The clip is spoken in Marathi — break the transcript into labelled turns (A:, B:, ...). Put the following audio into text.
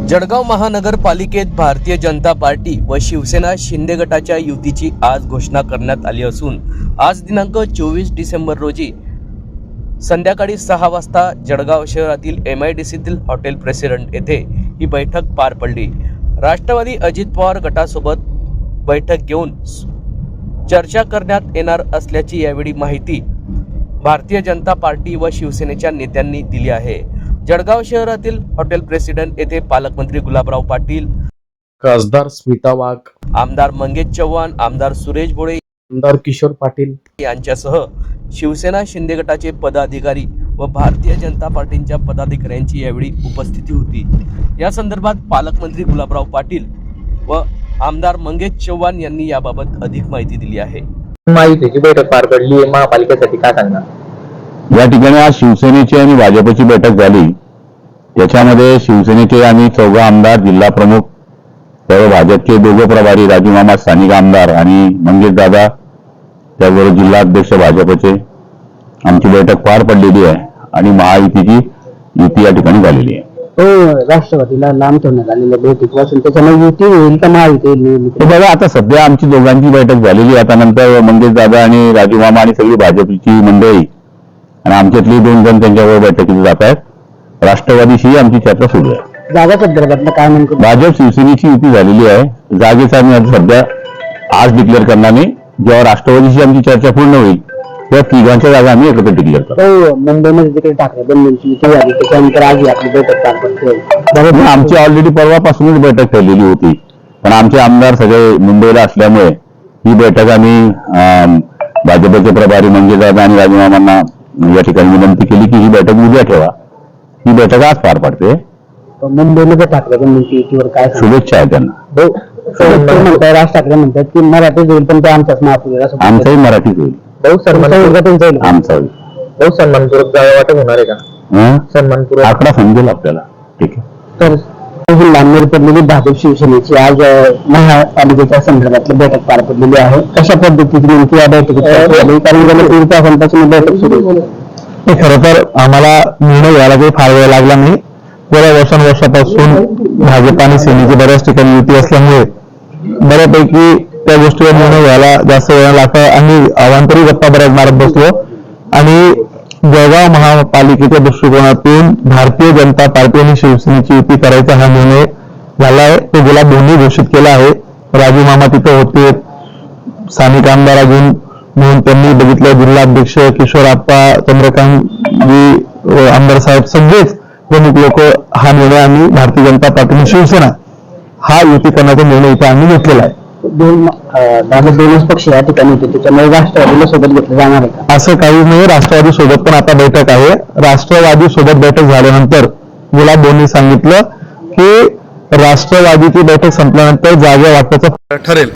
A: जळगाव महानगरपालिकेत भारतीय जनता पार्टी व शिवसेना शिंदे गटाच्या युतीची आज घोषणा करण्यात आली असून आज दिनांक 24 डिसेंबर रोजी संध्याकाळी 6 वाजता जळगाव शहरातील MIDCतील हॉटेल प्रेसिडेंट येथे ही बैठक पार पडली। राष्ट्रवादी अजित पवार गटासोबत बैठक घेऊन चर्चा करण्यात येणार असल्याची यावेळी माहिती भारतीय जनता पार्टी व शिवसेनेच्या नेत्यांनी दिली आहे। जळगाव शहरातील हॉटेल प्रेसिडेंट येथे पालकमंत्री गुलाबराव पाटील,
B: खासदार स्मिता वाघ,
A: आमदार मंगेश चव्हाण, आमदार सुरेश भोळे,
B: आमदार किशोर पाटील
A: यांच्यासह शिवसेना शिंदे गटाचे पदाधिकारी व भारतीय जनता पार्टीच्या पदाधिकाऱ्यांची यावेळी उपस्थिती होती। या संदर्भात पालकमंत्री गुलाबराव पाटील व आमदार मंगेश चव्हाण यांनी याबाबत अधिक माहिती दिली आहे।
C: महायुतीची बैठक पार पडली आहे, महापालिकेसाठी काय सांगणार?
D: या ठिकाणी आज शिवसेनेची आणि भाजपची बैठक झाली। त्याच्यामध्ये शिवसेनेचे आम्ही 14 आमदार, जिल्हा प्रमुख, त्यावर भाजपचे 2 प्रभारी, राजू मामा स्थानिक आमदार आणि मंगेश दादा त्याबरोबर जिल्हा अध्यक्ष भाजपचे, आमची बैठक पार पडलेली आहे आणि महायुतीची युती या ठिकाणी झालेली आहे।
C: राष्ट्रवादीला लांब ठेवण्यात आलेल्या बैठकीपासून त्याच्यामुळे युती होईल का महायुती होईल?
D: बघा, आता सध्या आमची दोघांची बैठक झालेली आहे। आता नंतर मंगेश दादा आणि राजू मामा आणि सगळी भाजपची मंडळी आणि आमच्यातली 2 जण त्यांच्यावर बैठकीला जात आहेत। राष्ट्रवादीशी आमची चर्चा सुरू आहे।
C: जागा संदर्भात काय नेमकं?
D: भाजप शिवसेनेची युती झालेली आहे। जागेचा आम्ही सध्या आज डिक्लेअर करणार नाही। जेव्हा राष्ट्रवादीशी आमची चर्चा पूर्ण होईल तेव्हा तिघांच्या जागा आम्ही एकत्र डिक्लेअर करू।
C: मुंबईमध्ये जिकडे ठाकरे बंधूंची युती झाली त्याच्यानंतर आज आपली बैठक पार पडते।
D: आमची ऑलरेडी परवापासूनच बैठक ठरलेली होती, पण आमचे आमदार सगळे मुंबईला असल्यामुळे ही बैठक आम्ही भाजपचे प्रभारी मंगेश दादा आणि राजू मामांना या ठिकाणी विनंती केली की ही बैठक उद्या ठेवा। ही बैठक आज पार पडते।
C: मुंबईमध्ये ठाकरे बंधूंची युतीवर काय
D: शुभेच्छा आहे त्यांना।
C: राज ठाकरे म्हणतात की मराठीच होईल पण ते आमचाच महापुरुष,
D: आमचाही मराठीच होईल। आमचा होईल।
C: सन्मानपूर्वक जागा वाटप होणार आहे का? सन्मानपूर्वक
D: आकडा समजेल आपल्याला, ठीक आहे।
C: तर लांबणीवर पडलेली भाजप शिवसेनेची आज महापालिकेच्या संदर्भातली बैठक पार पडलेली आहे। कशा पद्धतीची नेमकी या बैठकीत कारण गेल्या 3 तासांपासून बैठक सुरू आहे।
D: खरं तर आम्हाला निर्णय घ्यायला काही फार वेळ लागला नाही। गेल्या वर्षांपासून भाजप आणि सेनेची बऱ्याच ठिकाणी युती असल्यामुळे बऱ्यापैकी त्या गोष्टीवर निर्णय घ्यायला जास्त वेळ लागतो आणि अवांतरी गप्पा बऱ्याच मारत बसलो आणि जळगाव महापालिकेच्या दृष्टिकोनातून भारतीय जनता पार्टी आणि शिवसेनेची युती करायचा हा निर्णय झाला आहे। तो गेला 2 घोषित केला आहे। राजू मामा तिथे होते, स्थानिक आमदार अजून म्हणून त्यांनी बघितलं, जिल्हा अध्यक्ष किशोरप्पा, चंद्रकांतजी आमदार साहेब, सगळेच प्रमुख लोक हा निर्णय आम्ही भारतीय जनता पार्टी आणि शिवसेना हा युती करण्याचा निर्णय इथे आम्ही घेतलेला आहे।
C: 2 पक्ष या ठिकाणी होते त्याच्यामुळे राष्ट्रवादीला सोबत घेतलं जाणार आहे का?
D: असं काही नाही। राष्ट्रवादी सोबत पण आता बैठक आहे। राष्ट्रवादी सोबत बैठक झाल्यानंतर गुलाबरावांनी सांगितलं की राष्ट्रवादीची बैठक संपल्यानंतर जागा वाटपाचं ठरेल।